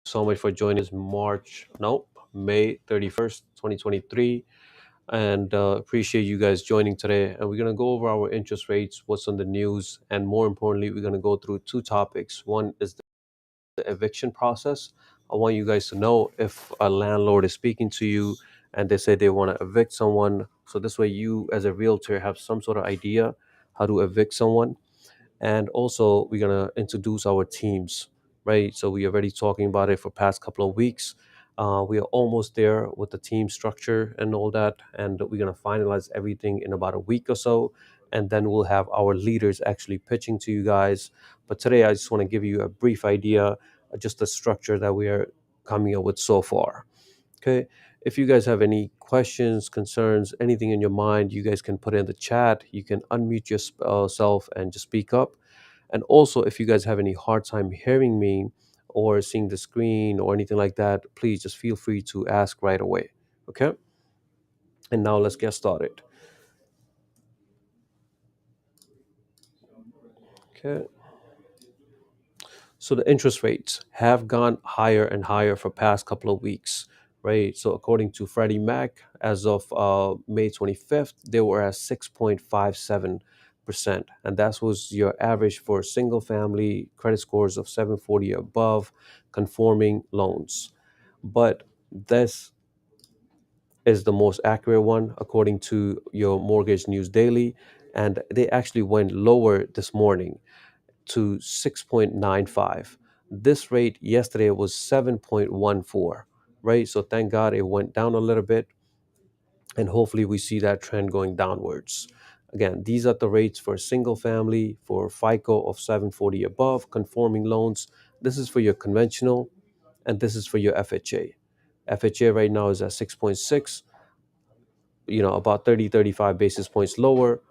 So much for joining us March, no, May 31st, 2023. And appreciate you guys joining today. And we're going to go over our interest rates, what's on the news, and more importantly, we're going to go through two topics. One is the eviction process. I want you guys to know if a landlord is speaking to you and they say they want to evict someone. So this way, you as a realtor have some sort of idea how to evict someone. And also we're going to introduce our teams, right? So we already talking about it for past couple of weeks. We are almost there with the team structure and all that, and we're going to finalize everything in about a week or so, and then we'll have our leaders actually pitching to you guys. But today I just want to give you a brief idea, just the structure that we are coming up with so far. Okay. If you guys have any questions, concerns, anything in your mind, you guys can put it in the chat. You can unmute yourself and just speak up. And also, if you guys have any hard time hearing me or seeing the screen or anything like that, please just feel free to ask right away. Okay. And now let's get started. Okay. So the interest rates have gone higher and higher for past couple of weeks, right? So according to Freddie Mac, as of May 25th, they were at 6.57%. And that was your average for single family credit scores of 740 above conforming loans. But this is the most accurate one according to your Mortgage News Daily. And they actually went lower this morning to 6.95. This rate yesterday was 7.14, right? So thank God it went down a little bit, and hopefully we see that trend going downwards. Again, these are the rates for single family for FICO of 740 above, conforming loans. This is for your conventional, and this is for your FHA. FHA right now is at 6.6, about 30, 35 basis points lower,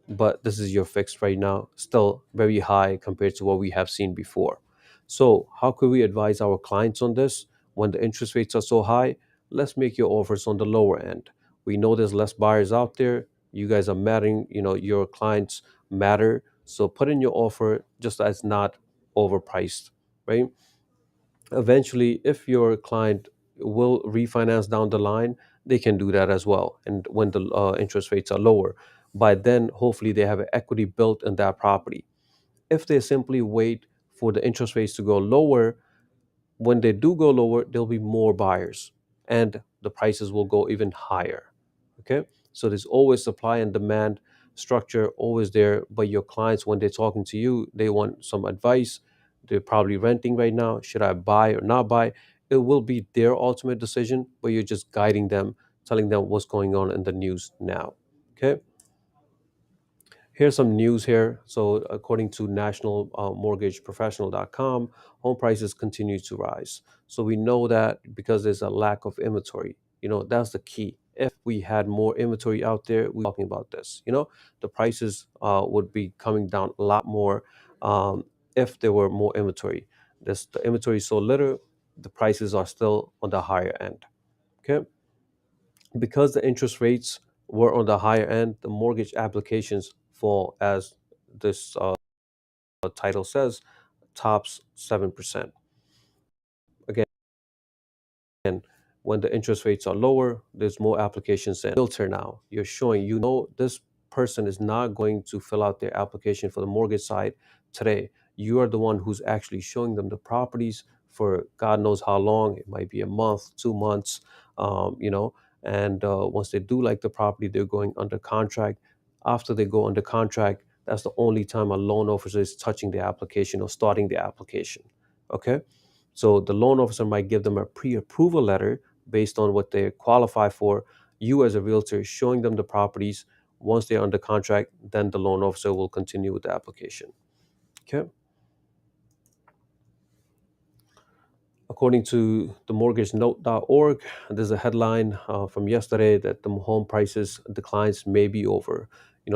but this is your fixed right now, still very high compared to what we have seen before. So, how could we advise our clients on this when the interest rates are so high? Let's make your offers on the lower end. We know there's less buyers out there. You guys are mattering, your clients matter. So, put in your offer just as not overpriced, right? Eventually, if your client will refinance down the line, they can do that as well. And when the interest rates are lower, by then hopefully they have an equity built in that property. If they simply wait for the interest rates to go lower, when they do go lower, there'll be more buyers and the prices will go even higher. Okay. So there's always supply and demand structure always there. But your clients, when they're talking to you, they want some advice. They're probably renting right now. Should I buy or not buy? It will be their ultimate decision, but you're just guiding them, telling them what's going on in the news now. Okay. Here's some news here. So, according to National Mortgage Professional.com, home prices continue to rise. So, we know that because there's a lack of inventory, that's the key. If we had more inventory out there, we talking about this, the prices would be coming down a lot more if there were more inventory. The inventory is so little, the prices are still on the higher end. Okay. Because the interest rates were on the higher end, the mortgage applications fall, as this title says, tops 7%. Again, when the interest rates are lower, there's more applications than filter now. You're showing, this person is not going to fill out their application for the mortgage side today. You are the one who's actually showing them the properties for God knows how long. It might be a month, 2 months, and once they do like the property, they're going under contract. After they go under contract, that's the only time a loan officer is touching the application or starting the application. Okay. So the loan officer might give them a pre-approval letter based on what they qualify for. You as a realtor showing them the properties. Once they're under contract, then the loan officer will continue with the application. Okay. According to the mortgagenote.org, there's a headline from yesterday that the home prices declines may be over.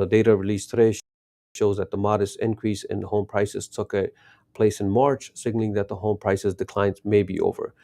Data released today shows that the modest increase in home prices took a place in March, signaling that the home prices declines may be over.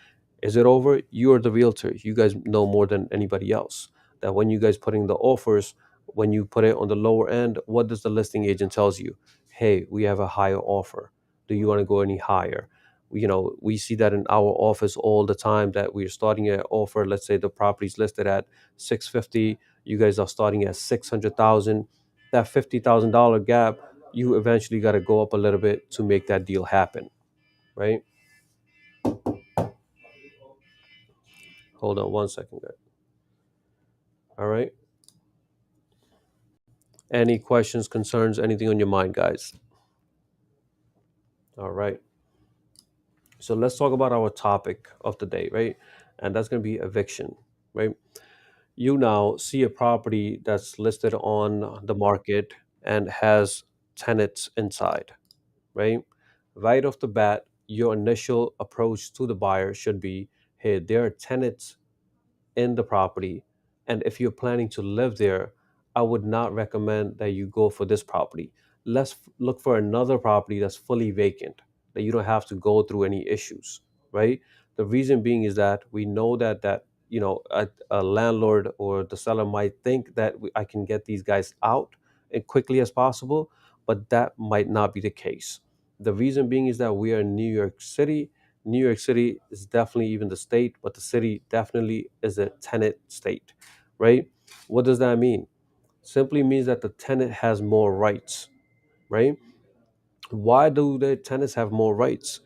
Is it over? You're the realtor. You guys know more than anybody else. That when you guys putting the offers, when you put it on the lower end, what does the listing agent tells you? Hey, we have a higher offer. Do you want to go any higher? We see that in our office all the time, that we're starting an offer. Let's say the property's listed at 650, you guys are starting at 600,000. That $50,000 gap, you eventually got to go up a little bit to make that deal happen, right? Hold on one second, guys. All right. Any questions, concerns, anything on your mind, guys? All right. So let's talk about our topic of the day, right? And that's going to be eviction, right? You now see a property that's listed on the market and has tenants inside, right? Right off the bat, your initial approach to the buyer should be, hey, there are tenants in the property. And if you're planning to live there, I would not recommend that you go for this property. Let's look for another property that's fully vacant, that you don't have to go through any issues, right? The reason being is that we know that a landlord or the seller might think that I can get these guys out as quickly as possible, but that might not be the case. The reason being is that we are in New York City. New York City is definitely, even the state, but the city definitely is a tenant state, right? What does that mean? Simply means that the tenant has more rights, right? Why do the tenants have more rights?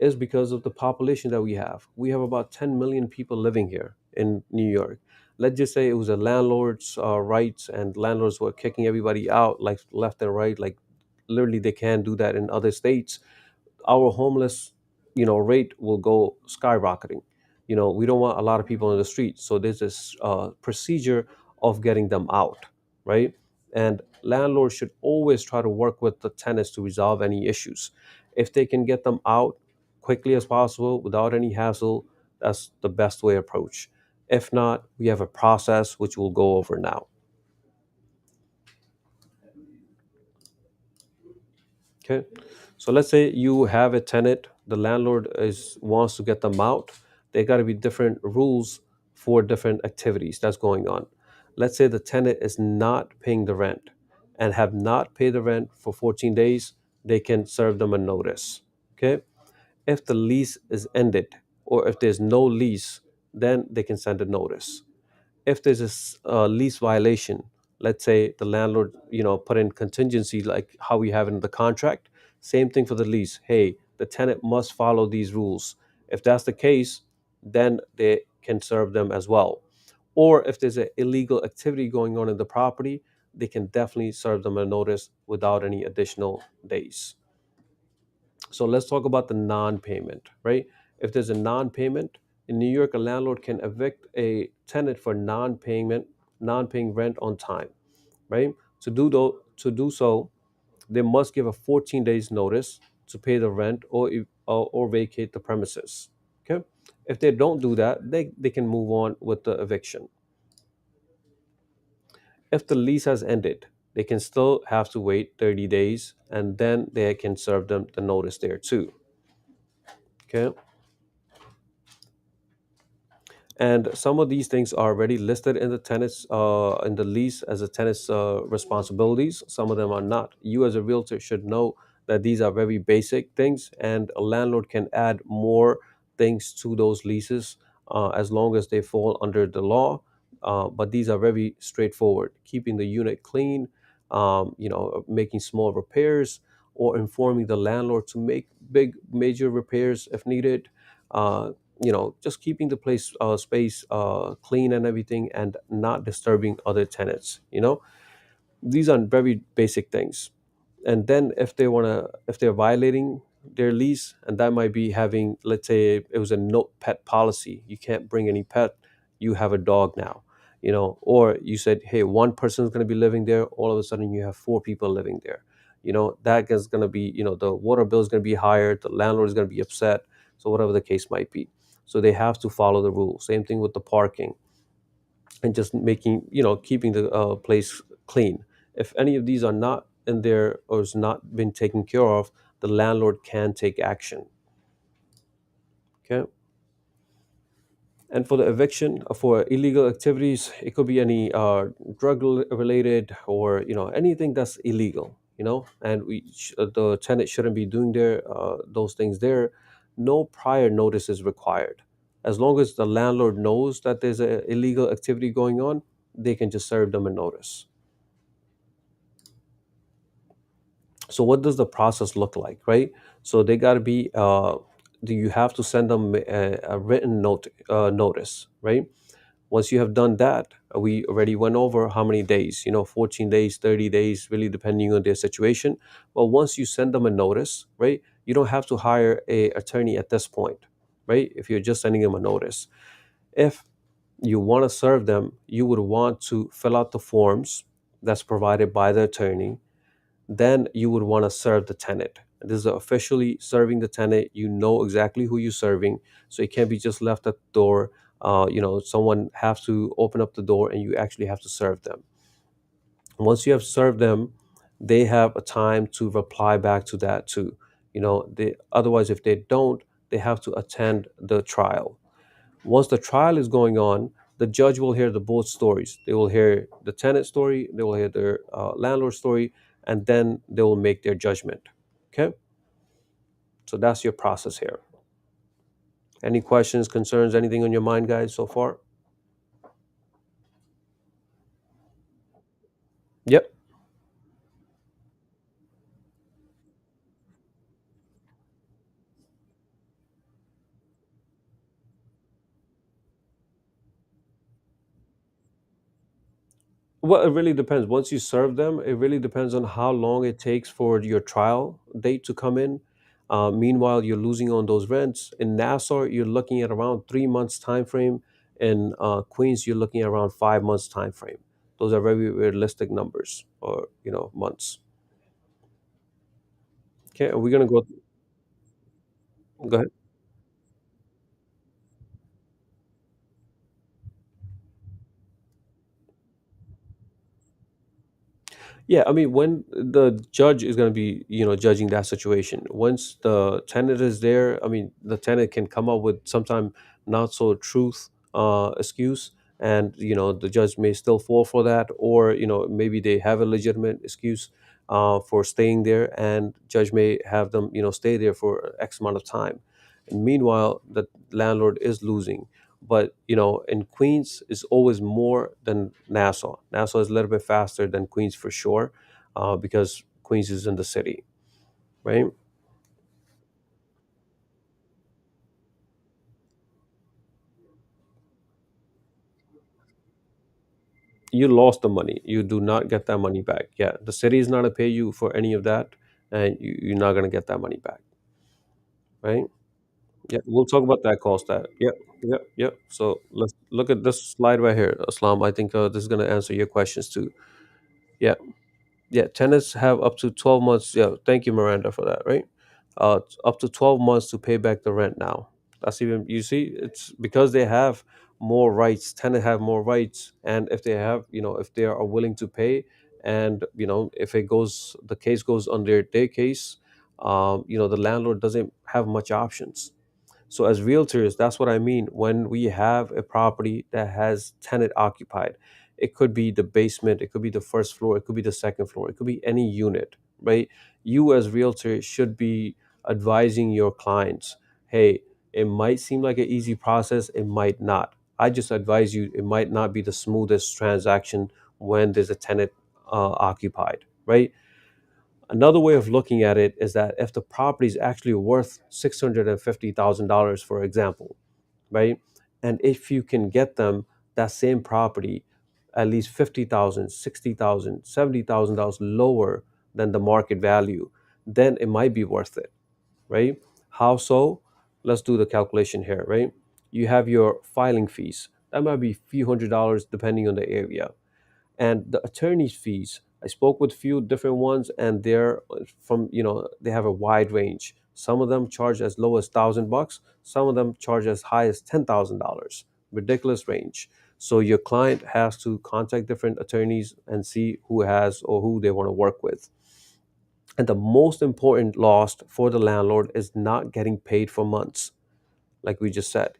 Is because of the population that we have. We have about 10 million people living here in New York. Let's just say it was a landlord's rights, and landlords were kicking everybody out like left and right, like literally they can do that in other states. Our homeless rate will go skyrocketing. We don't want a lot of people on the street, so there's this procedure of getting them out, right? And landlords should always try to work with the tenants to resolve any issues. If they can get them out quickly as possible without any hassle, that's the best way approach. If not, we have a process which we'll go over now. Okay. So let's say you have a tenant, the landlord is wants to get them out. There got to be different rules for different activities that's going on. Let's say the tenant is not paying the rent and have not paid the rent for 14 days, they can serve them a notice. Okay. If the lease is ended or if there's no lease, then they can send a notice. If there's a lease violation, let's say the landlord put in contingency like how we have in the contract, same thing for the lease. Hey, the tenant must follow these rules. If that's the case, then they can serve them as well. Or if there's an illegal activity going on in the property, they can definitely serve them a notice without any additional days. So let's talk about the non-payment, right? If there's a non-payment in New York, a landlord can evict a tenant for non-paying rent on time, right? To do so, they must give a 14 days notice to pay the rent or vacate the premises. Okay, if they don't do that, they can move on with the eviction. If the lease has ended, they can still have to wait 30 days, and then they can serve them the notice there too. Okay. And some of these things are already listed in the tenants in the lease as a tenant's responsibilities. Some of them are not. You as a realtor should know that these are very basic things, and a landlord can add more things to those leases as long as they fall under the law. But these are very straightforward: keeping the unit clean, making small repairs, or informing the landlord to make big major repairs if needed. Just keeping the place space clean and everything, and not disturbing other tenants. These are very basic things. And then if they're violating their lease, and that might be having, let's say it was a no pet policy, you can't bring any pet, you have a dog now, or you said, hey, one person is going to be living there, all of a sudden you have four people living there. That is going to be, the water bill is going to be higher, the landlord is going to be upset. So whatever the case might be, so they have to follow the rules. Same thing with the parking, and just making, keeping the place clean. If any of these are not in there or has not been taken care of, the landlord can take action. Okay. And for the eviction, for illegal activities, it could be any related, or anything that's illegal. And the tenant shouldn't be doing those things there. no prior notice is required. As long as the landlord knows that there's a illegal activity going on, they can just serve them a notice. So what does the process look like, right? So they got to be do you have to send them a written notice, right? Once you have done that, we already went over how many days, 14 days, 30 days, really depending on their situation. But once you send them a notice, right, you don't have to hire a attorney at this point, right? If you're just sending them a notice, if you want to serve them, you would want to fill out the forms that's provided by the attorney. Then you would want to serve the tenant. This is officially serving the tenant. You know exactly who you're serving, so it can't be just left at the door. Someone have to open up the door, and you actually have to serve them. Once you have served them, they have a time to reply back to that too. Otherwise, if they don't, they have to attend the trial. Once the trial is going on, the judge will hear the both stories. They will hear the tenant story, they will hear their landlord story, and then they will make their judgment. Okay, so that's your process here. Any questions, concerns, anything on your mind, guys, so far? Yep. Well, it really depends. Once you serve them, it really depends on how long it takes for your trial date to come in. Meanwhile, you're losing on those rents. In Nassau, you're looking at around 3 months time frame. In Queens, you're looking at around 5 months time frame. Those are very realistic numbers, or months. Okay, are we gonna go ahead? Yeah, I mean, when the judge is going to be, judging that situation, once the tenant is there, I mean, the tenant can come up with sometime not so truth excuse, and the judge may still fall for that, or maybe they have a legitimate excuse for staying there, and judge may have them, stay there for X amount of time, and meanwhile, the landlord is losing. But in Queens is always more than Nassau. Nassau is a little bit faster than Queens for sure, because Queens is in the city, right? You lost the money. You do not get that money back. Yeah, the city is not gonna pay you for any of that, and you're not gonna get that money back, right? Yeah, we'll talk about that cost. That. Yep, yep, yep. So let's look at this slide right here, Islam. I think this is gonna answer your questions too. Yeah. Yeah, tenants have up to 12 months. Yeah, thank you, Miranda, for that, right? Up to 12 months to pay back the rent now. That's even, you see, it's because they have more rights. Tenants have more rights. And if they have, if they are willing to pay, and, if the case goes under their case, the landlord doesn't have much options. So as realtors, that's what I mean. When we have a property that has tenant occupied, it could be the basement, it could be the first floor, it could be the second floor, it could be any unit, right? You as realtor should be advising your clients, hey, it might seem like an easy process, it might not. I just advise you, it might not be the smoothest transaction when there's a tenant occupied, right? Another way of looking at it is that if the property is actually worth $650,000, for example, right? And if you can get them that same property at least 50,000, 60,000, $70,000 lower than the market value, then it might be worth it, right? How so? Let's do the calculation here, right? You have your filing fees. That might be a few $100 depending on the area, and the attorney's fees. I spoke with few different ones, and they're from, they have a wide range. Some of them charge as low as $1,000, some of them charge as high as $10,000. Ridiculous range. So your client has to contact different attorneys and see who has or who they want to work with. And the most important loss for the landlord is not getting paid for months, like we just said.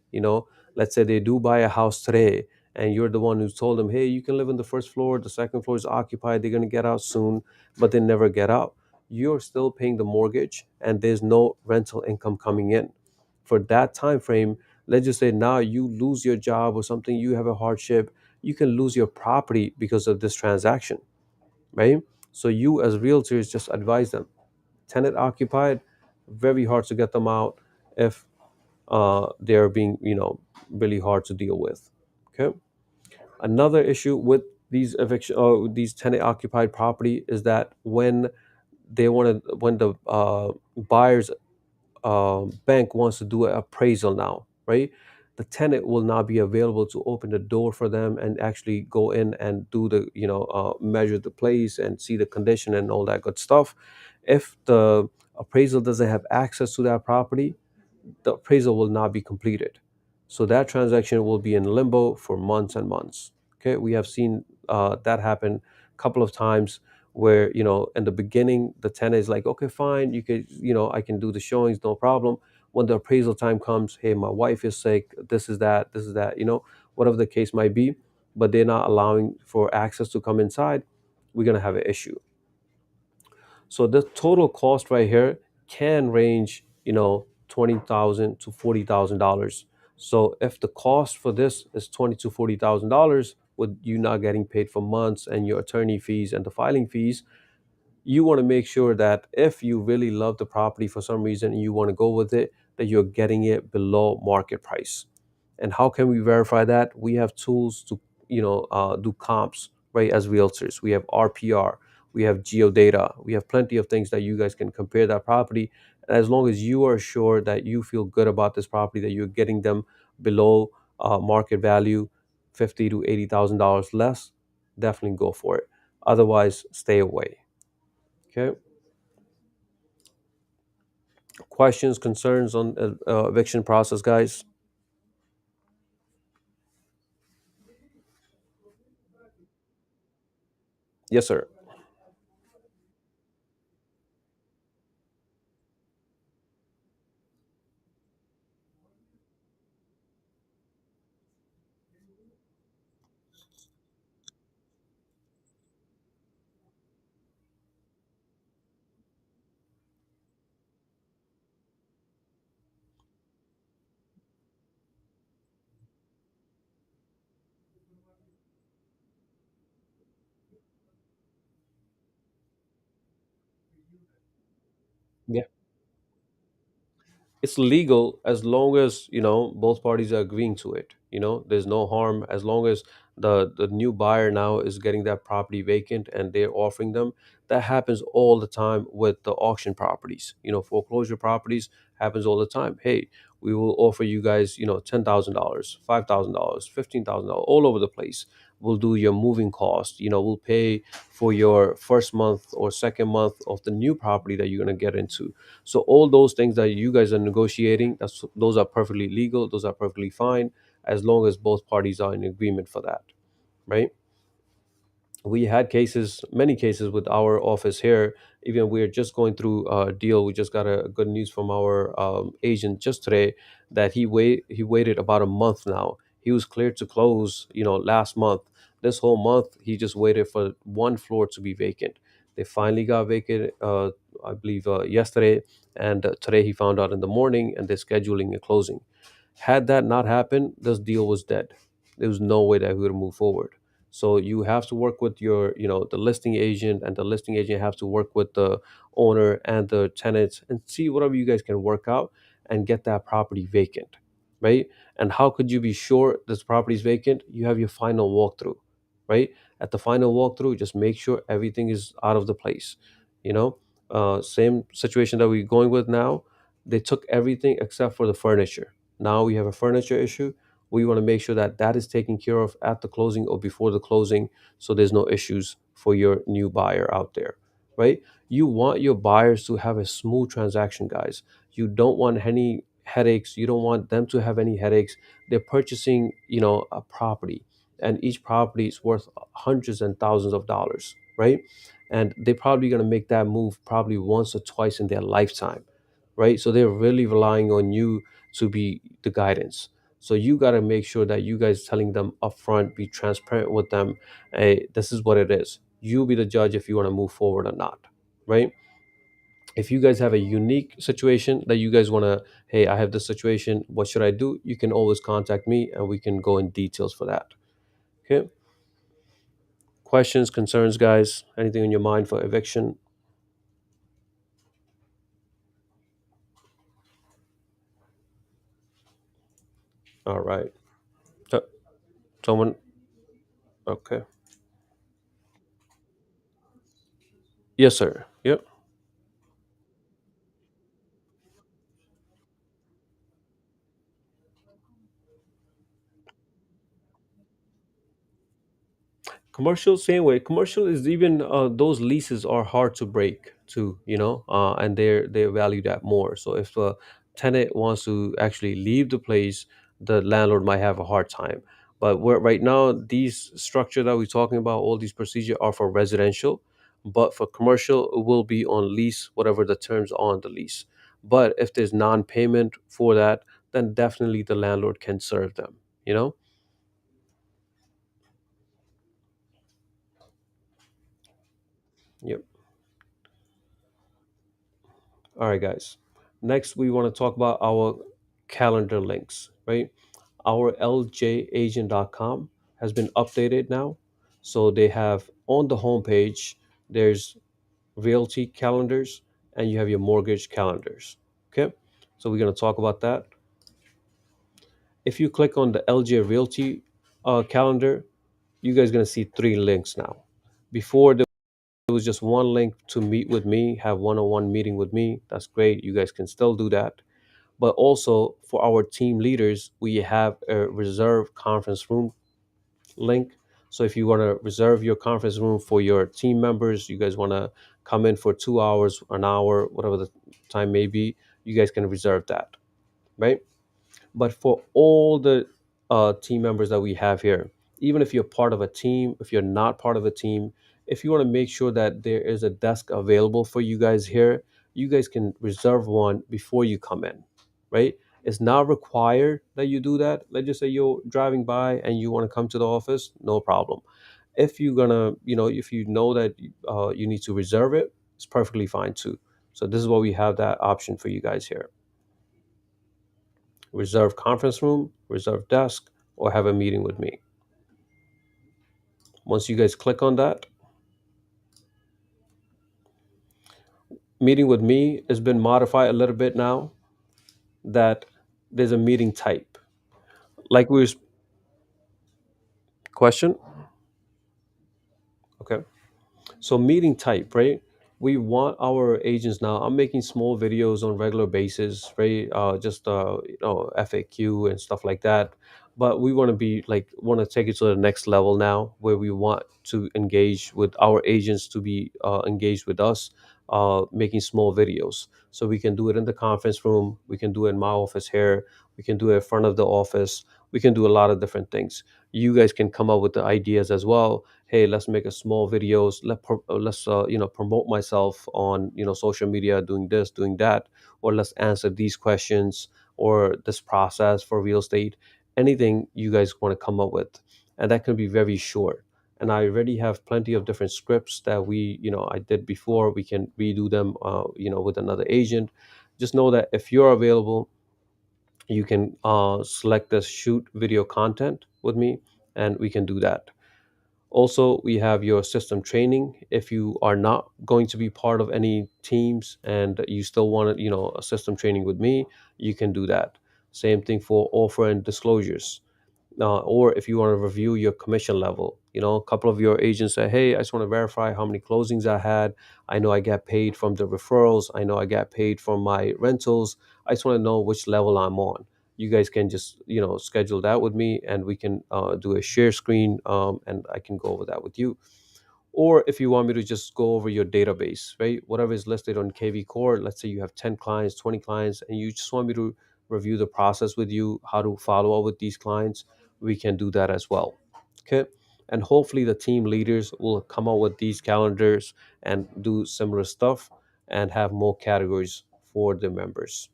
Let's say they do buy a house today, and you're the one who's told them, hey, you can live on the first floor, the second floor is occupied, they're going to get out soon, but they never get out. You're still paying the mortgage, and there's no rental income coming in. for that time frame, let's just say now you lose your job or something, you have a hardship, you can lose your property because of this transaction, right? So you as realtors just advise them, tenant occupied, very hard to get them out if they're being, really hard to deal with. Okay. Another issue with these eviction these tenant occupied property is that when the buyers bank wants to do an appraisal now, right? The tenant will not be available to open the door for them and actually go in and do the, measure the place and see the condition and all that good stuff. If the appraisal doesn't have access to that property, the appraisal will not be completed. So that transaction will be in limbo for months and months. Okay, we have seen that happen a couple of times where, in the beginning the tenant is like, okay, fine, you could, I can do the showings, no problem. When the appraisal time comes, hey, my wife is sick, this is that, whatever the case might be, but they're not allowing for access to come inside, we're gonna have an issue. So the total cost right here can range, 20,000 to $40,000. So if the cost for this is $20,000 to $40,000, with you not getting paid for months and your attorney fees and the filing fees, you want to make sure that if you really love the property for some reason and you want to go with it, that you're getting it below market price. And how can we verify that? We have tools to, do comps, right? As realtors, we have RPR, we have geodata, we have plenty of things that you guys can compare that property. And as long as you are sure that you feel good about this property, that you're getting them below market value, 50 to $80,000 less, definitely go for it. Otherwise, stay away. Okay. Questions, concerns on eviction process, guys? Yes, sir. It's legal as long as, both parties are agreeing to it. There's no harm as long as the new buyer now is getting that property vacant and they're offering them. That happens all the time with the auction properties. Foreclosure properties happens all the time. Hey, we will offer you guys, $10,000, $5,000, $15,000, all over the place. We'll do your moving cost. We'll pay for your first month or second month of the new property that you're gonna get into. So all those things that you guys are negotiating, those are perfectly legal. Those are perfectly fine as long as both parties are in agreement for that, right? We had cases, many cases with our office here. Even we're just going through a deal. We just got a good news from our agent just today that he waited about a month now. He was cleared to close, last month. This whole month he just waited for one floor to be vacant. They finally got vacant, I believe, yesterday, and today he found out in the morning, and they're scheduling a closing. Had that not happened, this deal was dead. There was no way that we would move forward. So you have to work with your, the listing agent, and the listing agent have to work with the owner and the tenants and see whatever you guys can work out and get that property vacant, right? And how could you be sure this property is vacant? You have your final walkthrough, right? At the final walkthrough, just make sure everything is out of the place. You know, Same situation that we're going with now. They took everything except for the furniture. Now we have a furniture issue. We want to make sure that that is taken care of at the closing or before the closing, so there's no issues for your new buyer out there, right? You want your buyers to have a smooth transaction, guys. You don't want any headaches. You don't want them to have any headaches. They're purchasing, a property, and each property is worth hundreds and thousands of dollars, right? And they're probably going to make that move probably once or twice in their lifetime, right? So they're really relying on you to be the guidance. So you got to make sure that you guys telling them upfront, be transparent with them. Hey, this is what it is. You be the judge if you want to move forward or not, right? If you guys have a unique situation that you guys want to, hey, I have this situation, what should I do, you can always contact me and we can go in details for that. Okay. Questions, concerns, guys? Anything in your mind for eviction? All right. So, someone, okay. Yes, sir. Yep. Commercial, same way. Commercial is even those leases are hard to break too, and they're valued at more. So if a tenant wants to actually leave the place, the landlord might have a hard time. But right now, these structure that we're talking about, all these procedures are for residential, but for commercial, it will be on lease, whatever the terms on the lease. But if there's non-payment for that, then definitely the landlord can serve them. You know. Yep. All right, guys. Next, we want to talk about our calendar links, right? Our ljagent.com has been updated now. So they have on the homepage, there's realty calendars and you have your mortgage calendars. Okay. So we're going to talk about that. If you click on the LJ Realty calendar, you guys going to see three links now. Before, there was just one link to meet with me, have one-on-one meeting with me. That's great. You guys can still do that. But also for our team leaders, we have a reserve conference room link. So if you want to reserve your conference room for your team members, you guys want to come in for 2 hours, an hour, whatever the time may be, you guys can reserve that, right? But for all the team members that we have here, even if you're part of a team, if you're not part of a team, if you want to make sure that there is a desk available for you guys here, you guys can reserve one before you come in, right? It's not required that you do that. Let's just say you're driving by and you want to come to the office, no problem. If you're gonna, if you know that you need to reserve it, it's perfectly fine too. So this is what we have that option for you guys here: reserve conference room, reserve desk, or have a meeting with me. Once you guys click on that, meeting with me has been modified a little bit now that there's a meeting type. Like question? Okay. So meeting type, right? We want our agents now. I'm making small videos on regular basis, right? Just FAQ and stuff like that. But we want to be like want to take it to the next level now, where we want to engage with our agents to be engaged with us, making small videos. So we can do it in the conference room. We can do it in my office here. We can do it in front of the office. We can do a lot of different things. You guys can come up with the ideas as well. Hey, let's make a small videos, let's promote myself on social media, doing this, doing that, or let's answer these questions, or this process for real estate, anything you guys want to come up with. And that can be very short, and I already have plenty of different scripts that I did before. We can redo them with another agent. Just know that if you're available, you can select the shoot video content with me, and we can do that. Also, we have your system training. If you are not going to be part of any teams and you still want a system training with me, you can do that. Same thing for offer and disclosures. Or if you want to review your commission level, a couple of your agents say, hey, I just want to verify how many closings I had. I know I get paid from the referrals. I know I get paid from my rentals. I just want to know which level I'm on. You guys can just, schedule that with me, and we can do a share screen, and I can go over that with you. Or if you want me to just go over your database, right? Whatever is listed on KV Core, let's say you have 10 clients, 20 clients, and you just want me to review the process with you, how to follow up with these clients, we can do that as well. Okay. And hopefully the team leaders will come up with these calendars and do similar stuff and have more categories for the members.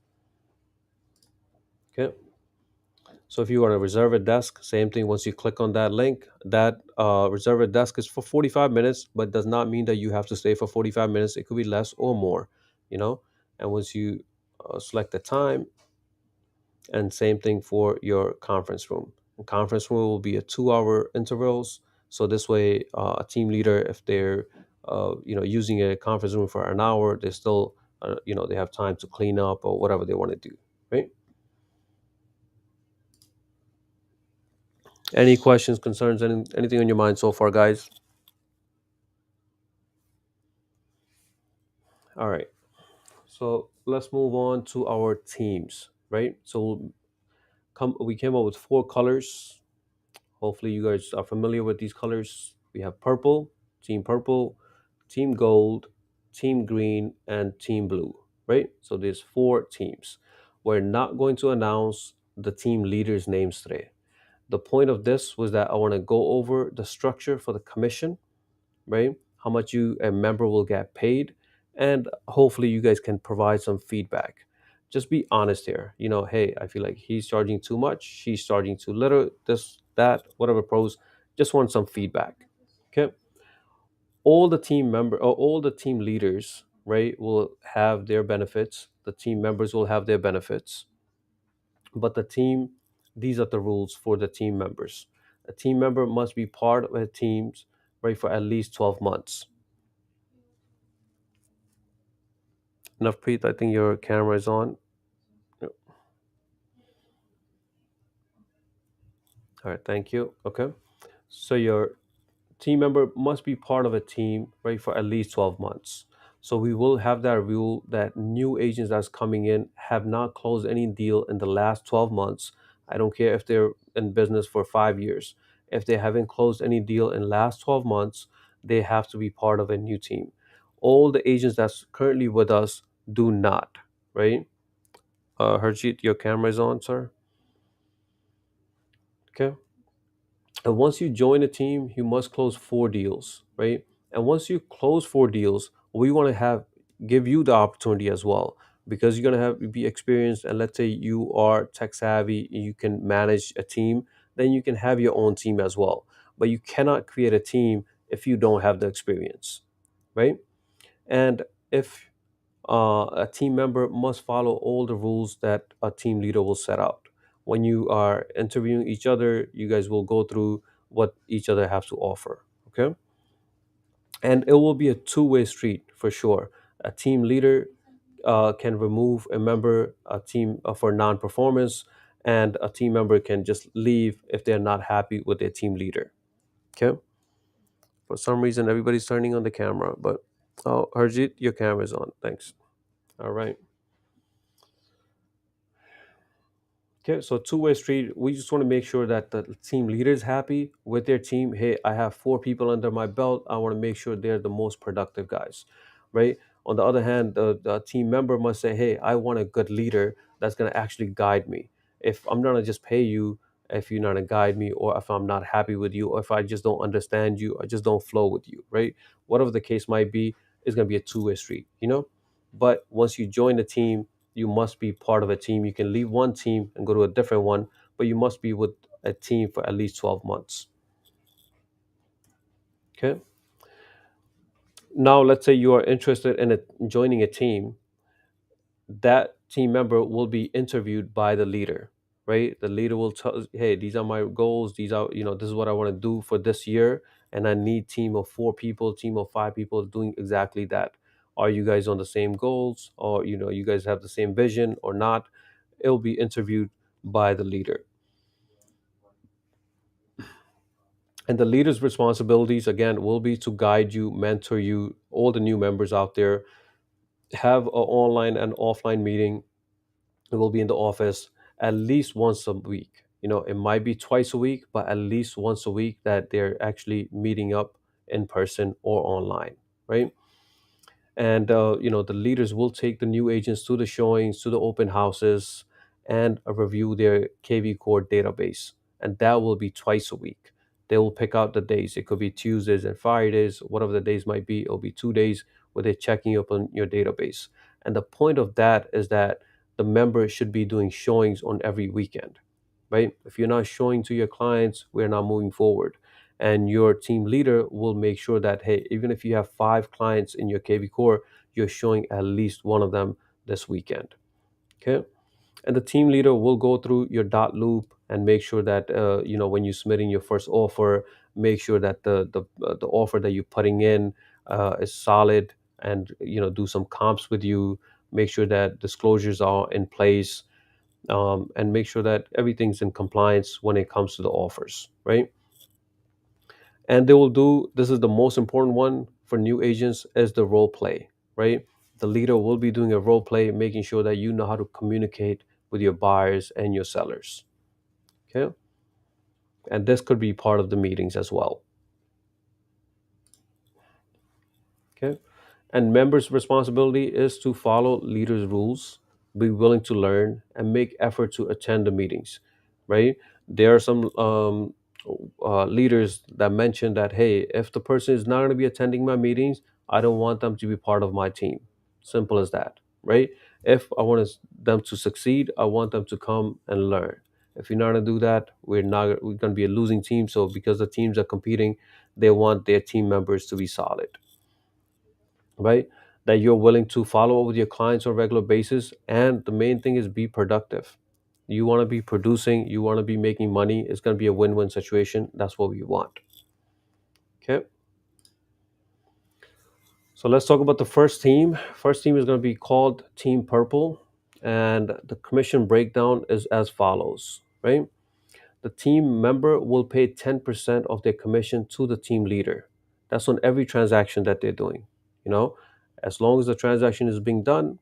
Okay. So if you want to reserve a desk, same thing. Once you click on that link, that reserve a desk is for 45 minutes, but does not mean that you have to stay for 45 minutes. It could be less or more. and once you select the time, and same thing for your conference room. And conference room will be a 2 hour intervals. So this way, a team leader, if they're using a conference room for an hour, they still they have time to clean up or whatever they want to do, right? Any questions, concerns, anything on your mind so far, guys? All right. So let's move on to our teams, right? So we came up with 4 colors. Hopefully, you guys are familiar with these colors. We have purple, team gold, team green, and team blue, right? So there's 4 teams. We're not going to announce the team leaders' names today. The point of this was that I want to go over the structure for the commission, right? How much you a member will get paid, and hopefully you guys can provide some feedback. Just be honest here. Hey, I feel like he's charging too much, she's charging too little, this, that, whatever pros. Just want some feedback. Okay. All the team leaders, right, will have their benefits. The team members will have their benefits, but these are the rules for the team members. A team member must be part of a team, right, for at least 12 months. Navpreet, I think your camera is on. Yep. All right, thank you. Okay. So your team member must be part of a team, right, for at least 12 months. So we will have that rule that new agents that's coming in have not closed any deal in the last 12 months. I don't care if they're in business for 5 years. If they haven't closed any deal in last 12 months, they have to be part of a new team. All the agents that's currently with us do not, right? Harjeet, your camera is on, sir. Okay. And once you join a team, you must close 4 deals, right? And once you close 4 deals, we want to have give you the opportunity as well, because you're gonna have be experienced, and let's say you are tech savvy, you can manage a team, then you can have your own team as well. But you cannot create a team if you don't have the experience, right? And if a team member must follow all the rules that a team leader will set out. When you are interviewing each other, you guys will go through what each other have to offer. Okay. And it will be a two-way street for sure. A team leader can remove a member, a team for non-performance, and a team member can just leave if they're not happy with their team leader. Okay. For some reason, everybody's turning on the camera, but oh, Harjit, your camera's on. Thanks. All right. Okay, so two-way street. We just want to make sure that the team leader is happy with their team. Hey, I have 4 people under my belt. I want to make sure they're the most productive guys, right? On the other hand, the team member must say, hey, I want a good leader that's going to actually guide me. If I'm going to just pay you, if you're not going to guide me, or if I'm not happy with you, or if I just don't understand you, I just don't flow with you, right? Whatever the case might be, it's going to be a two-way street. But once you join the team, you must be part of a team. You can leave one team and go to a different one, but you must be with a team for at least 12 months. Okay. Now, let's say you are interested in joining a team. That team member will be interviewed by the leader, right? The leader will tell, hey, these are my goals. These are, this is what I want to do for this year. And I need team of 4 people, team of 5 people doing exactly that. Are you guys on the same goals, or, you guys have the same vision or not? It will be interviewed by the leader. And the leader's responsibilities, again, will be to guide you, mentor you, all the new members out there, have an online and offline meeting. It will be in the office at least once a week. It might be twice a week, but at least once a week that they're actually meeting up in person or online, right? And the leaders will take the new agents to the showings, to the open houses, and review their KV core database, and that will be twice a week. They will pick out the days. It could be Tuesdays and Fridays, whatever the days might be. It'll be 2 days where they're checking up on your database. And the point of that is that the member should be doing showings on every weekend, right? If you're not showing to your clients, we're not moving forward. And your team leader will make sure that, hey, even if you have 5 clients in your KV core, you're showing at least one of them this weekend. Okay. And the team leader will go through your dot loop and make sure that when you're submitting your first offer, make sure that the offer that you're putting in is solid, and do some comps with you, make sure that disclosures are in place, and make sure that everything's in compliance when it comes to the offers, right? And they will do, this is the most important one for new agents, is the role play, right? The leader will be doing a role play, making sure that you know how to communicate with your buyers and your sellers. Okay. And this could be part of the meetings as well. Okay. And members' responsibility is to follow leaders' rules, be willing to learn, and make effort to attend the meetings, right? There are some leaders that mention that, hey, if the person is not going to be attending my meetings, I don't want them to be part of my team. Simple as that, right? If I want them to succeed, I want them to come and learn. If you're not going to do that, we're going to be a losing team. So because the teams are competing, they want their team members to be solid, right? That you're willing to follow up with your clients on a regular basis. And the main thing is be productive. You want to be producing, you want to be making money. It's going to be a win win situation. That's what we want. Okay. So let's talk about the first team. First team is going to be called Team Purple. And the commission breakdown is as follows, right? The team member will pay 10% of their commission to the team leader. That's on every transaction that they're doing. You know, as long as the transaction is being done,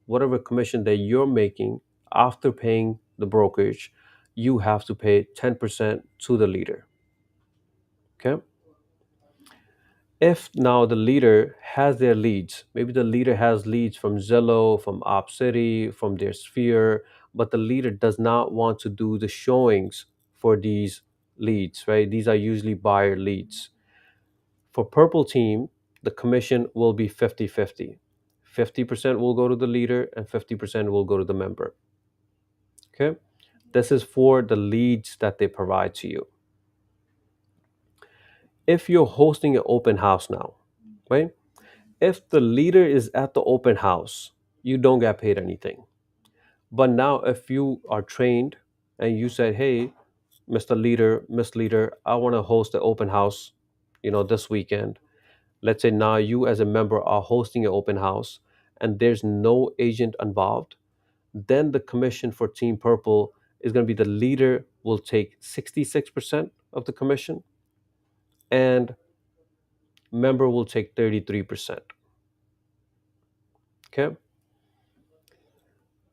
whatever commission that you're making after paying the brokerage, you have to pay 10% to the leader. Okay. If now the leader has their leads, maybe the leader has leads from Zillow, from OpCity, from their sphere, but the leader does not want to do the showings for these leads, right? These are usually buyer leads. For Purple Team, the commission will be 50-50. 50% will go to the leader and 50% will go to the member. Okay? This is for the leads that they provide to you. If you're hosting an open house now, right? If the leader is at the open house, you don't get paid anything. But now, if you are trained and you said, hey, Mr. Leader, Miss Leader, I want to host the open house, this weekend. Let's say now you as a member are hosting an open house and there's no agent involved, then the commission for Team Purple is going to be the leader will take 66% of the commission and member will take 33%. Okay.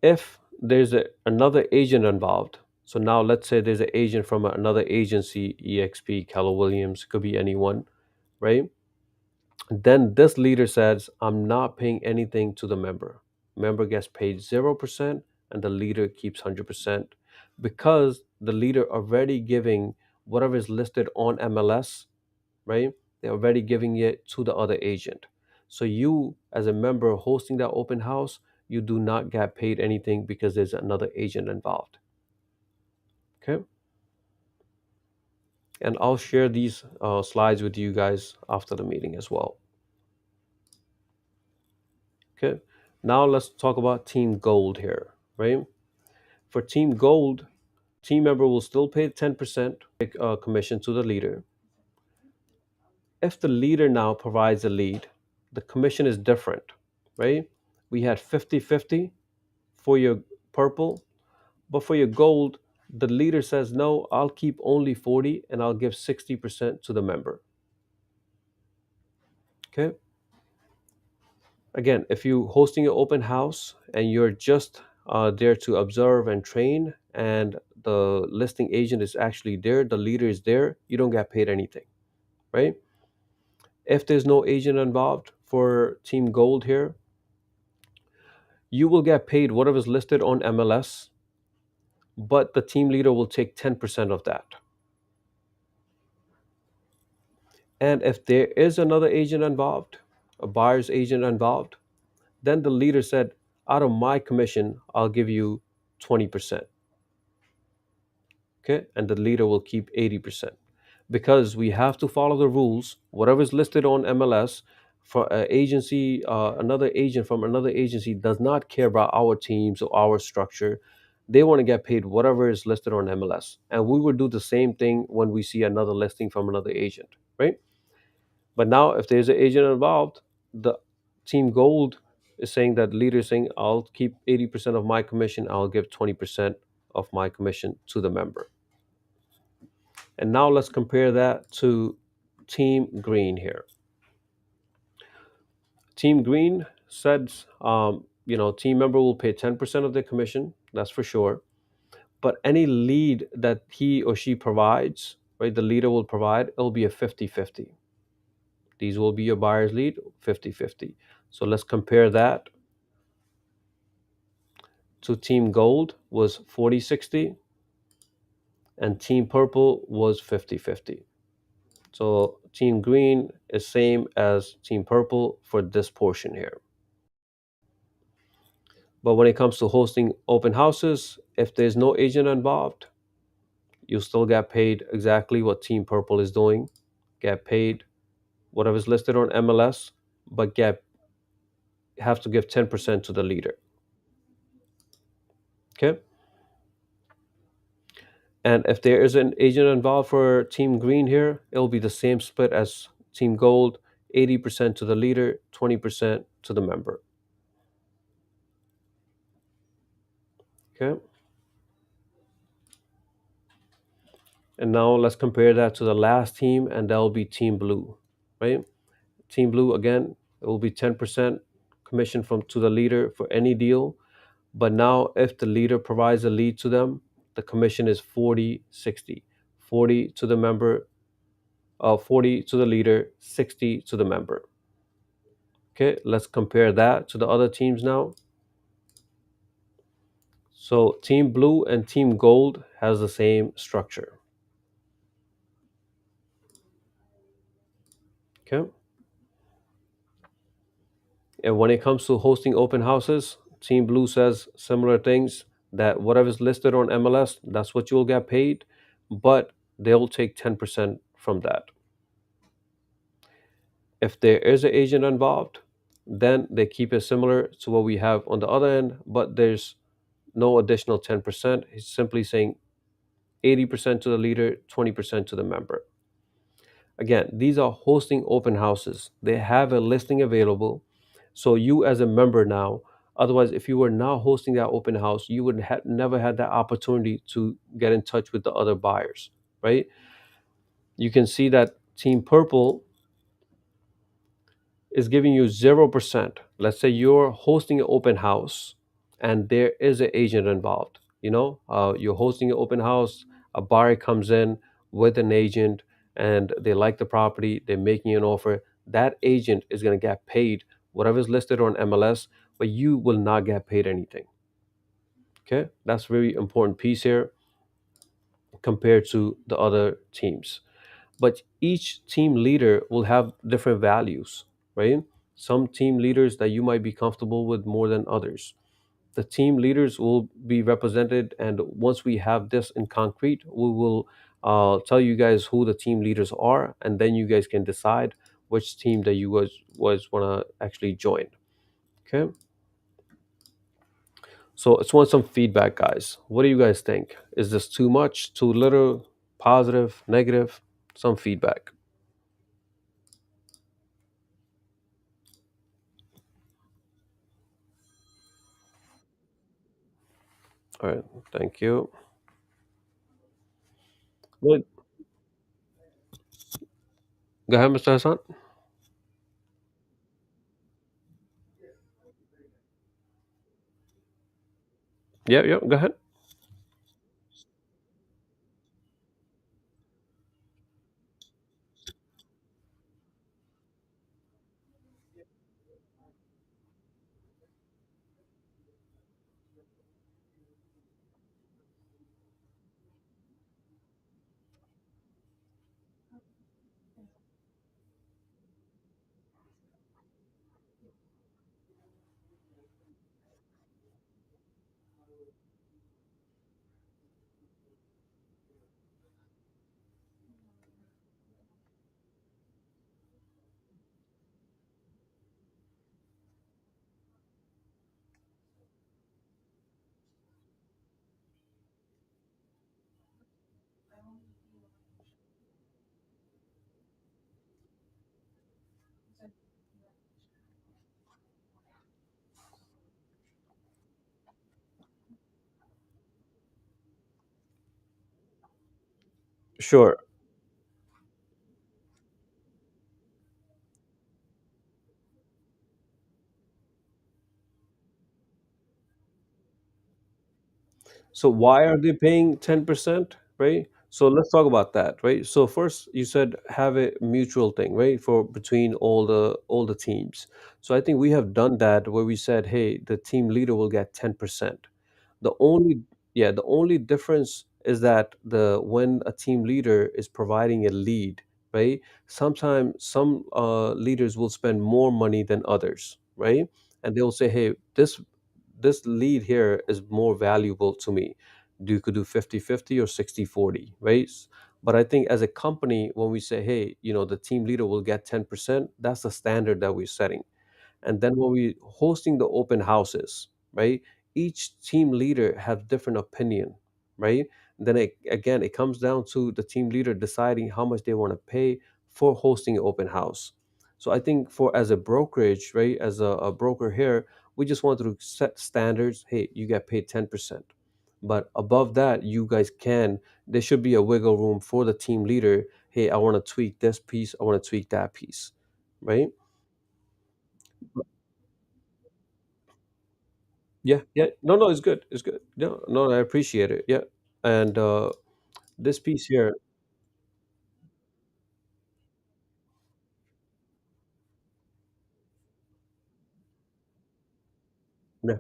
If there's another agent involved, so now let's say there's an agent from another agency, EXP, Keller Williams, could be anyone, right? Then this leader says, I'm not paying anything to the member. Member gets paid 0% and the leader keeps 100% because the leader already giving whatever is listed on MLS, right? They're already giving it to the other agent. So you, as a member hosting that open house, you do not get paid anything because there's another agent involved. Okay. And I'll share these slides with you guys after the meeting as well. Okay. Now let's talk about Team Gold here, right? For Team Gold, team member will still pay 10% commission to the leader. If the leader now provides a lead, the commission is different, right? We had 50-50 for your purple, but for your gold, the leader says, no, I'll keep only 40 and I'll give 60% to the member. Okay. Again, if you're hosting an open house and you're just there to observe and train, and the listing agent is actually there, the leader is there, you don't get paid anything, right? If there's no agent involved for Team Gold here, you will get paid whatever is listed on MLS, but the team leader will take 10% of that. And if there is another agent involved, a buyer's agent involved, then the leader said, out of my commission, I'll give you 20%. Okay. And the leader will keep 80%. Because we have to follow the rules, whatever is listed on MLS for an agency, another agent from another agency does not care about our teams or our structure. They want to get paid whatever is listed on MLS. And we would do the same thing when we see another listing from another agent, right? But now, if there's an agent involved, the team gold is saying that leader is saying, I'll keep 80% of my commission, I'll give 20% of my commission to the member. And now let's compare that to team green here. Team green says, team member will pay 10% of their commission, that's for sure. But any lead that he or she provides, right, the leader will provide, it'll be a 50-50. These will be your buyer's lead, 50-50. So let's compare that to team gold was 40-60 and team purple was 50-50. So team green is same as team purple for this portion here. But when it comes to hosting open houses, if there's no agent involved, you still get paid exactly what team purple is doing. Get paid whatever's listed on MLS, but get have to give 10% to the leader. Okay? And if there is an agent involved for Team Green here, it'll be the same split as Team Gold, 80% to the leader, 20% to the member. Okay. And now let's compare that to the last team, and that'll be Team Blue, right? Team Blue, again, it will be 10% commission from to the leader for any deal. But now if the leader provides a lead to them, the commission is 40-60. 40 to the member, 40 to the leader, 60 to the member. Okay, let's compare that to the other teams now. So Team Blue and Team Gold has the same structure. Okay. And when it comes to hosting open houses, Team Blue says similar things that whatever's listed on MLS, that's what you'll get paid, but they'll take 10% from that. If there is an agent involved, then they keep it similar to what we have on the other end, but there's no additional 10%. He's simply saying 80% to the leader, 20% to the member. Again, these are hosting open houses. They have a listing available. So you as a member now, otherwise, if you were now hosting that open house, you would have never had that opportunity to get in touch with the other buyers, right? You can see that Team Purple is giving you 0%. Let's say you're hosting an open house and there is an agent involved. You're hosting an open house, a buyer comes in with an agent and they like the property, they're making an offer. That agent is going to get paid whatever is listed on MLS, but you will not get paid anything. Okay, that's a very important piece here compared to the other teams. But each team leader will have different values, right? Some team leaders that you might be comfortable with more than others. The team leaders will be represented, and once we have this in concrete, we will tell you guys who the team leaders are, and then you guys can decide which team that you was want to actually join. Okay, so let's want some feedback, guys. What do you guys think? Is this too much, too little, positive, negative? Some feedback. All right, thank you. Good. Go ahead, Mr. Hassan. Yeah, yeah, go ahead. Sure. So why are they paying 10%, right? So let's talk about that, right? So first you said have a mutual thing, right? For between all the teams. So I think we have done that where we said, hey, the team leader will get 10%. The only Yeah, the only difference is that the when a team leader is providing a lead, right? Sometimes some leaders will spend more money than others, right? And they'll say, hey, this lead here is more valuable to me. You could do 50-50 or 60-40, right? But I think as a company, when we say, hey, the team leader will get 10%, that's the standard that we're setting. And then when we hosting the open houses, right? Each team leader have different opinion, right? Then again, it comes down to the team leader deciding how much they want to pay for hosting an open house. So I think for as a brokerage, right, as a broker here, we just want to set standards. Hey, you get paid 10%. But above that, you guys can, there should be a wiggle room for the team leader. Hey, I want to tweak this piece, I want to tweak that piece, right? Yeah, yeah. No, no, it's good. It's good. No, no, I appreciate it. Yeah. And this piece here, yeah,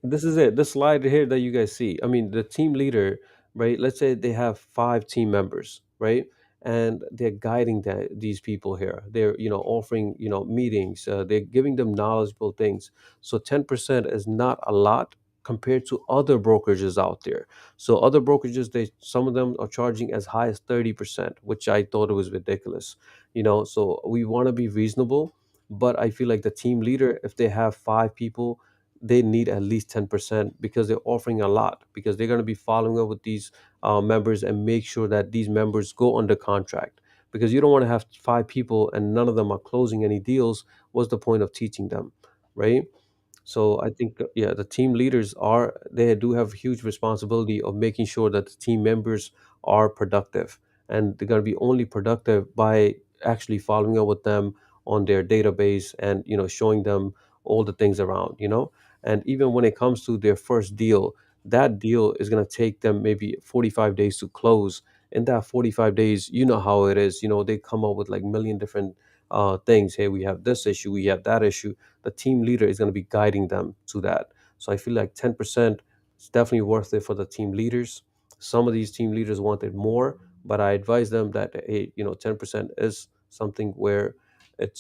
this is it. This slide here that you guys see. I mean, the team leader, right? Let's say they have 5 team members, right? And they're guiding these people here. They're, offering, meetings. They're giving them knowledgeable things. So 10% is not a lot compared to other brokerages out there. So other brokerages, some of them are charging as high as 30%, which I thought it was ridiculous. So we want to be reasonable, but I feel like the team leader, if they have 5 people, they need at least 10% because they're offering a lot, because they're going to be following up with these members and make sure that these members go under contract, because you don't want to have 5 people and none of them are closing any deals. What's the point of teaching them, right? So I think, yeah, the team leaders they do have huge responsibility of making sure that the team members are productive, and they're going to be only productive by actually following up with them on their database and showing them all the things around. And even when it comes to their first deal, that deal is going to take them maybe 45 days to close. In that 45 days, you know how it is. They come up with like million different things. Hey, we have this issue, we have that issue. The team leader is going to be guiding them to that. So I feel like 10% is definitely worth it for the team leaders. Some of these team leaders wanted more, but I advise them that, hey, 10% is something where it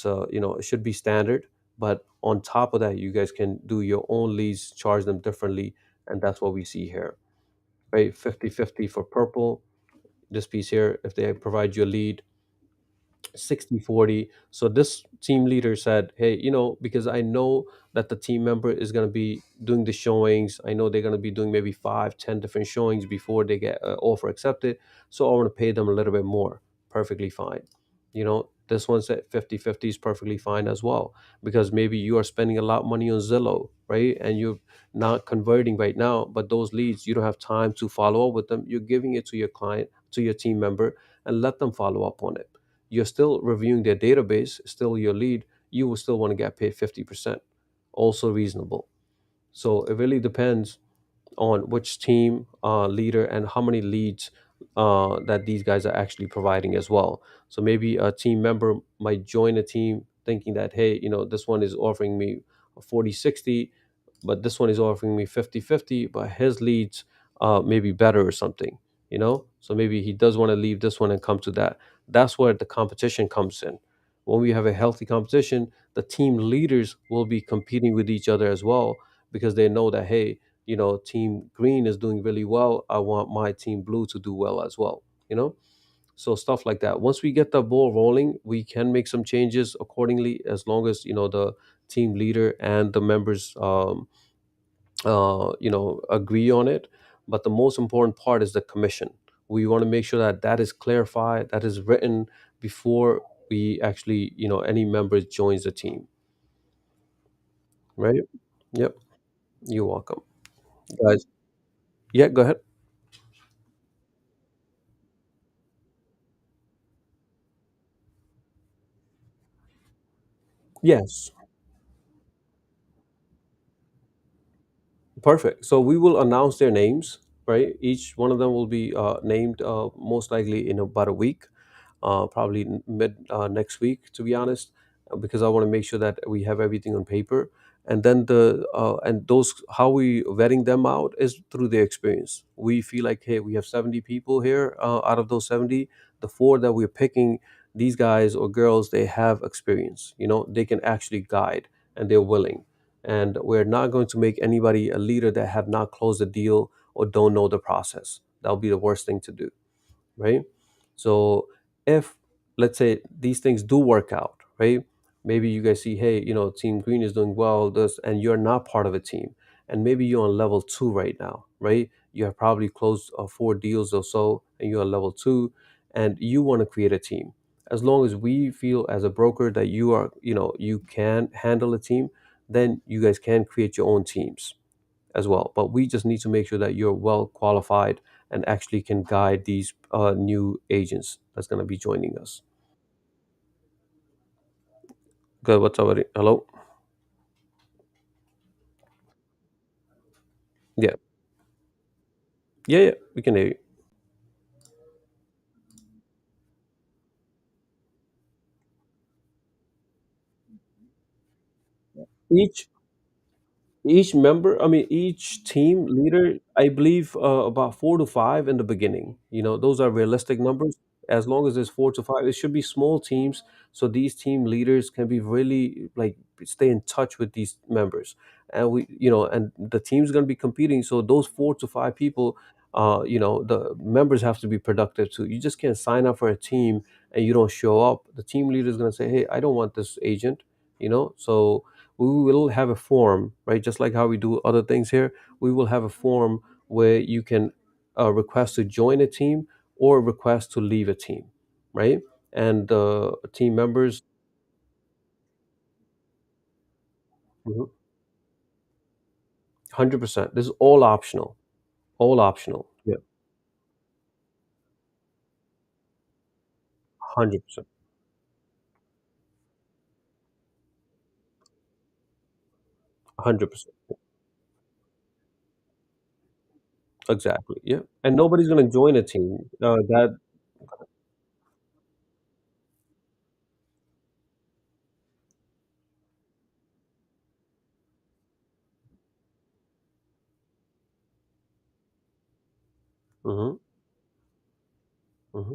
should be standard. But on top of that, you guys can do your own leads, charge them differently. And that's what we see here, right? 50-50 for purple. This piece here, if they provide you a lead, 60-40. So this team leader said, hey, because I know that the team member is going to be doing the showings. I know they're going to be doing maybe 5-10 different showings before they get offer accepted. So I want to pay them a little bit more. Perfectly fine. This one said 50-50 is perfectly fine as well, because maybe you are spending a lot of money on Zillow, right? And you're not converting right now, but those leads, you don't have time to follow up with them. You're giving it to your client, to your team member, and let them follow up on it. You're still reviewing their database, still your lead. You will still want to get paid 50%. Also reasonable. So it really depends on which team leader and how many leads that these guys are actually providing as well. So maybe a team member might join a team thinking that, hey, this one is offering me 40-60, but this one is offering me 50-50, but his leads may be better or something, so maybe he does want to leave this one and come to that. That's where the competition comes in. When we have a healthy competition, the team leaders will be competing with each other as well, because they know that, hey, team green is doing really well, I want my team blue to do well as well, so stuff like that. Once we get the ball rolling, we can make some changes accordingly, as long as the team leader and the members agree on it. But the most important part is the commission. We want to make sure that that is clarified, that is written before we actually any members joins the team, right? Yep. You're welcome, guys. Yeah, go ahead. Yes. Perfect. So we will announce their names, right? Each one of them will be named most likely in about a week, probably mid next week, to be honest, because I want to make sure that we have everything on paper. And then and those, how we vetting them out is through their experience. We feel like, hey, we have 70 people here. Out of those 70, the four that we're picking, these guys or girls, they have experience. They can actually guide, and they're willing. And we're not going to make anybody a leader that have not closed a deal or don't know the process. That would be the worst thing to do, right? So if, let's say, these things do work out, right? Maybe you guys see, hey, Team Green is doing well, this, and you're not part of a team, and maybe you're on level two right now, right? You have probably closed four deals or so, and you're on level two, and you want to create a team. As long as we feel as a broker that you can handle a team, then you guys can create your own teams as well. But we just need to make sure that you're well qualified and actually can guide these new agents that's going to be joining us. Good. What's up? Hello. Yeah. Yeah. Yeah. We can hear you. Each team leader, I believe, about 4 to 5 in the beginning. Those are realistic numbers. As long as there's 4 to 5, it should be small teams, so these team leaders can be really like stay in touch with these members, and the team's going to be competing. So those 4 to 5 people, the members have to be productive too. You just can't sign up for a team and you don't show up. The team leader is going to say, "Hey, I don't want this agent." So we will have a form, right? Just like how we do other things here, we will have a form where you can request to join a team or request to leave a team, right? And team members, 100%. This is all optional, all optional. Yeah, 100%, 100%. Exactly. Yeah, and nobody's going to join a team that. Hmm. Hmm.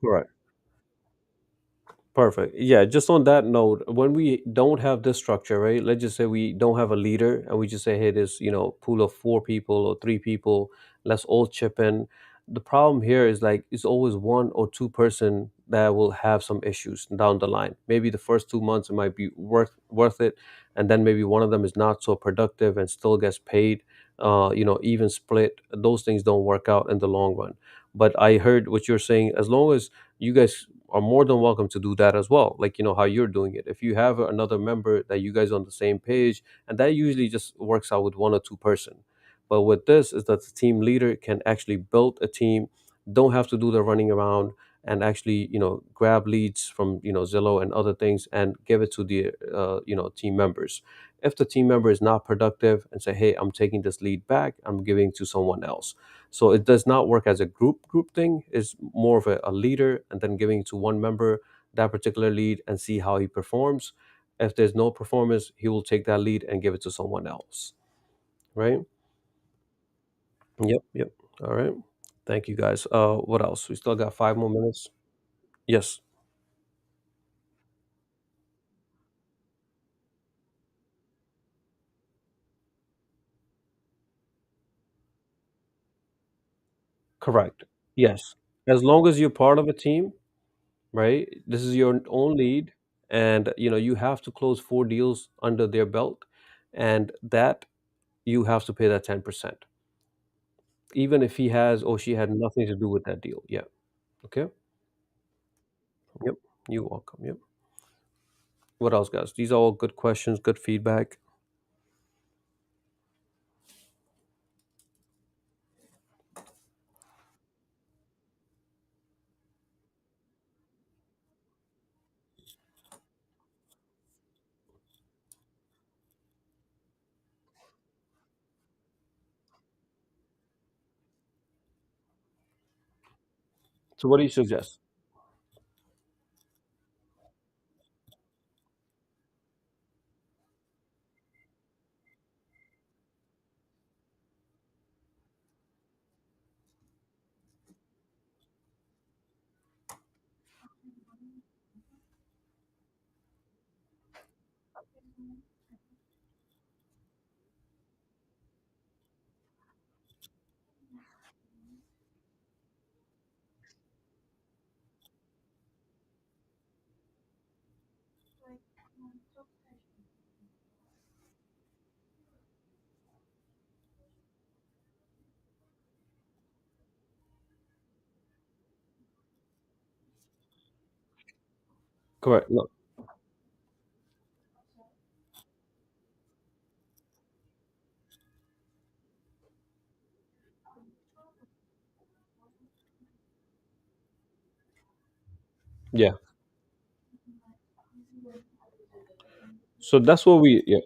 Right. Perfect. Yeah, just on that note, when we don't have this structure, right? Let's just say we don't have a leader and we just say, hey, this, pool of 4 people or 3 people, let's all chip in. The problem here is like it's always one or two person that will have some issues down the line. Maybe the first 2 months it might be worth it, and then maybe one of them is not so productive and still gets paid. Even split. Those things don't work out in the long run. But I heard what you're saying. As long as you guys are more than welcome to do that as well, like how you're doing it. If you have another member that you guys on the same page, and that usually just works out with one or two person. But with this is that the team leader can actually build a team, don't have to do the running around, and actually grab leads from Zillow and other things and give it to the team members. If the team member is not productive, and say, hey, I'm taking this lead back, I'm giving to someone else. So it does not work as a group thing. It's more of a leader and then giving to one member that particular lead and see how he performs. If there's no performance, he will take that lead and give it to someone else. Right? Yep, yep. All right. Thank you guys. What else? We still got 5 more minutes. Yes. Correct. Yes. As long as you're part of a team, right? This is your own lead, and you have to close 4 deals under their belt, and that you have to pay that 10%, even if he has or she had nothing to do with that deal. Yeah. Okay. Yep. You're welcome. Yep. What else, guys? These are all good questions, good feedback. So, what do you suggest? Correct. No. Yeah. So that's what we. Yeah.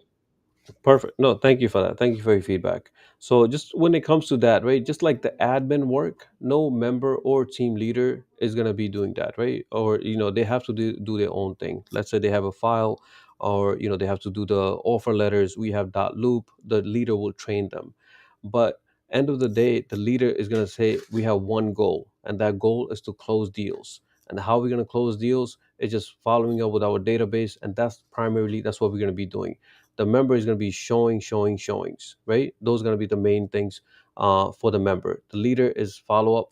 Perfect. No, thank you for that. Thank you for your feedback. So, just when it comes to that, right? Just like the admin work, no member or team leader is gonna be doing that, right? Or they have to do their own thing. Let's say they have a file, or they have to do the offer letters. We have dot loop. The leader will train them, but end of the day, the leader is gonna say we have one goal, and that goal is to close deals. And how we're gonna close deals is just following up with our database, and that's what we're gonna be doing. The member is going to be showings, right? Those are going to be the main things for the member. The leader is follow up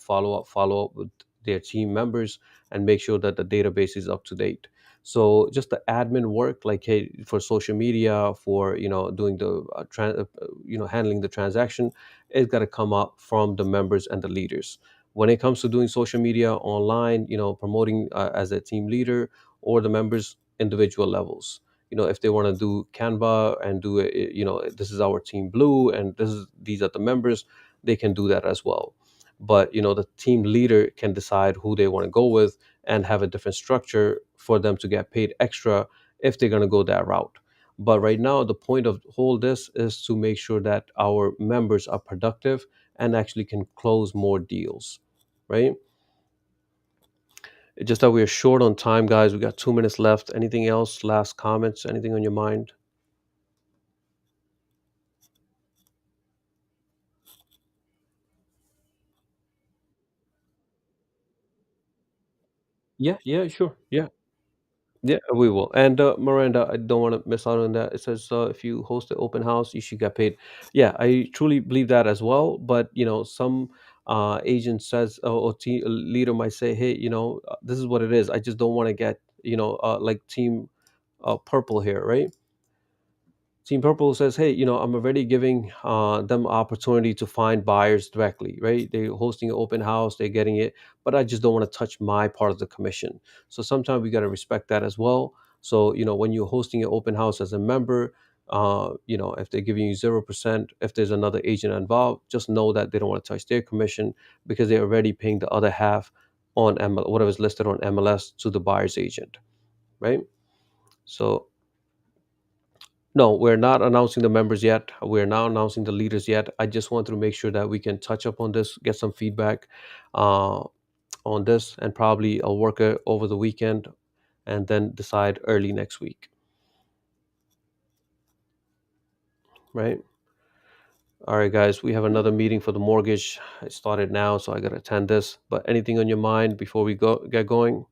with their team members and make sure that the database is up to date. So just the admin work, like hey, for social media, for doing the handling the transaction, it's got to come up from the members and the leaders. When it comes to doing social media online, promoting as a team leader or the members, individual levels. If they want to do Canva and do it, this is our team blue and these are the members, they can do that as well. But the team leader can decide who they want to go with and have a different structure for them to get paid extra if they're going to go that route. But right now, the point of all this is to make sure that our members are productive and actually can close more deals, right? It's just that we're short on time, guys. We got 2 minutes left. Anything else? Last comments? Anything on your mind? Yeah, yeah, sure. Yeah, yeah, we will. And Miranda, I don't want to miss out on that. It says if you host an open house, you should get paid. Yeah, I truly believe that as well. But some agent says or team leader might say, hey, this is what it is. I just don't want to get like team purple here, right? Team Purple says, "Hey, I'm already giving them opportunity to find buyers directly, right? They're hosting an open house, they're getting it, but I just don't want to touch my part of the commission. So sometimes we got to respect that as well. So when you're hosting an open house as a member, if they're giving you 0%, if there's another agent involved, just know that they don't want to touch their commission because they're already paying the other half on whatever's listed on MLS to the buyer's agent, right? So." No, we're not announcing the members yet. We're not announcing the leaders yet. I just want to make sure that we can touch up on this, get some feedback uh, on this, and probably I'll work it over the weekend and then decide early next week, right? All right, guys, we have another meeting for the mortgage. It started now, so I got to attend this. But anything on your mind before we go get going?